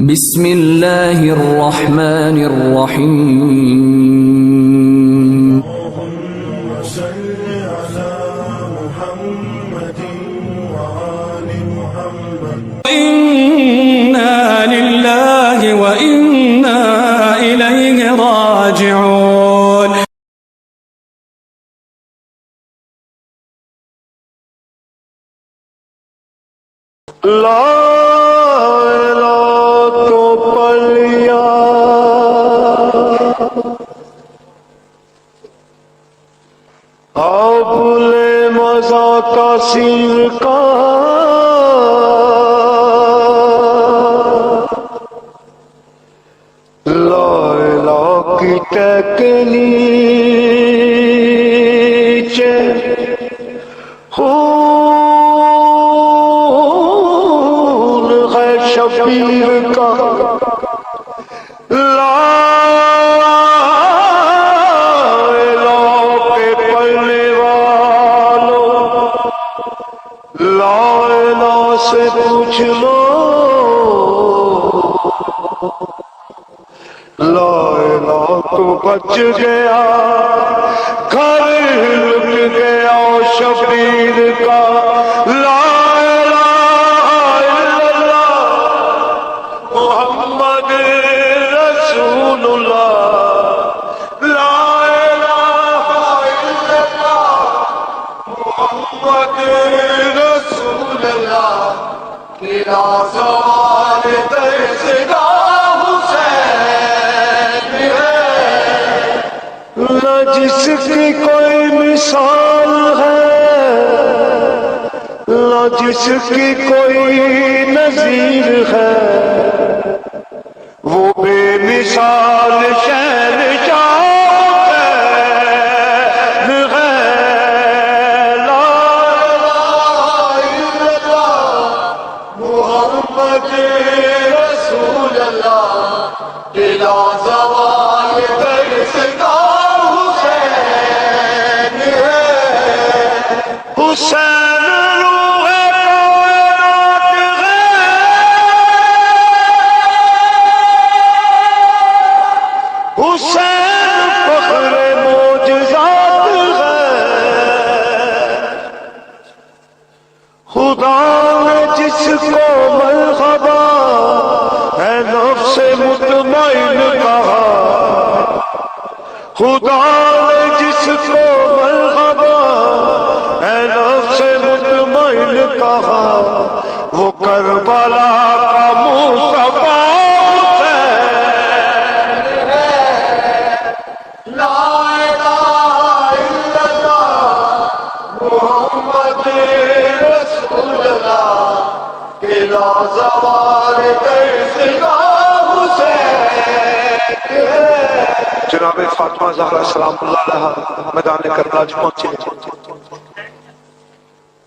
बिस्मिल्लाहिर रहमानिर रहीम। इन्ना लिल्लाहि व इन्ना इलैहि राजिऊन। तो पलिया बुले मजा का सिर का लाला की नीचे शबीर का पे पलने वालों लाला से पूछ लो, लाला तो बच गया घर लुट गया शबीर का। मोहम्मद रसूलुल्लाह ला इलाहा इल्लल्लाह मोहम्मद रसूलुल्लाह तेरा सवाल दर्शगा हुसैन है, न जिसकी कोई मिसाल है न जिसकी कोई नजीर है, वो बेमिसाल शहंशाह है। ला इलाहा इल्लल्लाह मुहम्मद रसूलुल्लाह बिला ज़वाल दर्शगा हुसैन है। हुसैन हुसैन फख्रे मोजज़ात है, खुदा ने जिसको मरहबा है नफ्से मुतमईन कहा, खुदा ने जिसको मरहबा है नफ्से मुतमईन कहा, वो करबला का मुस्तफा जनाबे फातिमा ज़हरा सलामुल्लाह अलैहा मैदान करबला पहुंचे,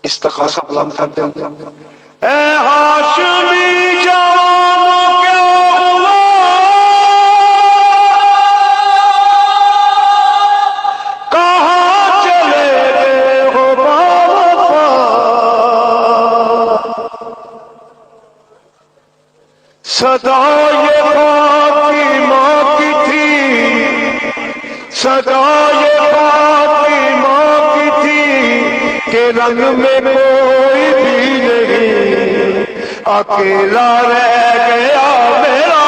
इस्तग़ासा बुलंद करते हैं। ए हाशमी जवानों क्या हुआ, कहाँ चले गए हो बावफा, सदा ये फातिमा की थी, सदा ये फातिमा की थी के रंग में कोई भी नहीं, अकेला रह गया मेरा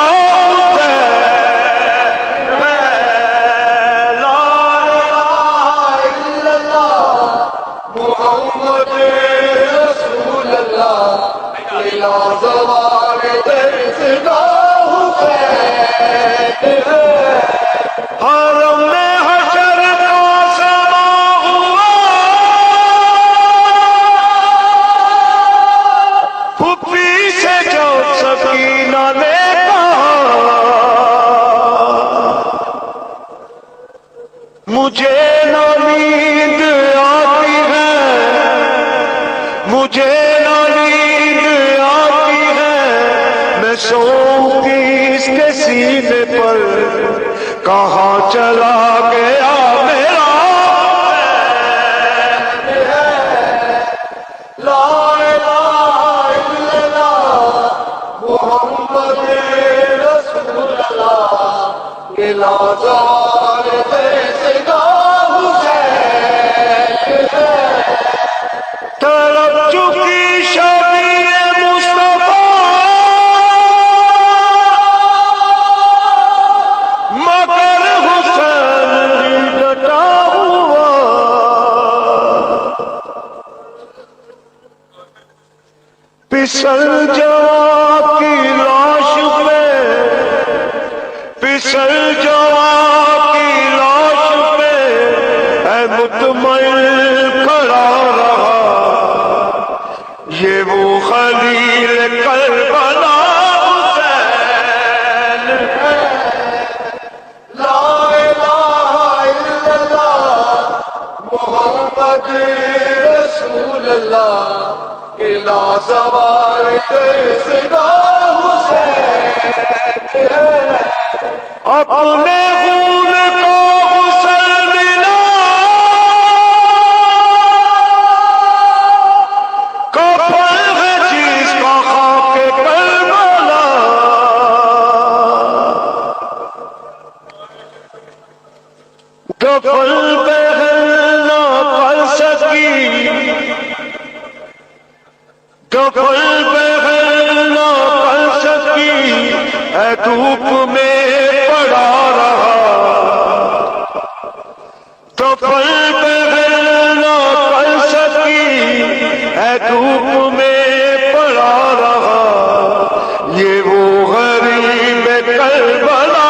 हुसैन। ला इलाहा इल्लल्लाह मुहम्मद रसूलुल्लाह बिला ज़वाल दर्शगा हुसैन है। हरम में हशर का समा हुआ, फुप्पी से जो सकीना ने कहा, मुझे ना नींद आती है, मुझे ना नींद आती है, मैं सोऊंगी इसके सीने पर, कहाँ चला गया मेरा ला इलाहा इल्लल्लाह मुहम्मद लाजार देसगा हुसैन है। तड़प चुकी शबीर मुस्तफा मगर हुसैन ही डटा हुआ। फिसल जवां की लाश पे, फिसल जवां की लाश पे है मुतमइल खड़ा रहा। ये वो खलील करबला हुसैन है। ला इलाहा इल्लल्लाह मोहम्मद रसूलुल्लाह के लाजवार देसगा हुसैन है। अपने खून को गुस्ल मिला कफन है जिसका खाके करबला। कफन बहन ना कर सकी, कफन बहन ना कर सकी है धूप में पड़ा रहा। कफन बहन ना कर सकी है धूप में पड़ा रहा। ये वो गरीब करबला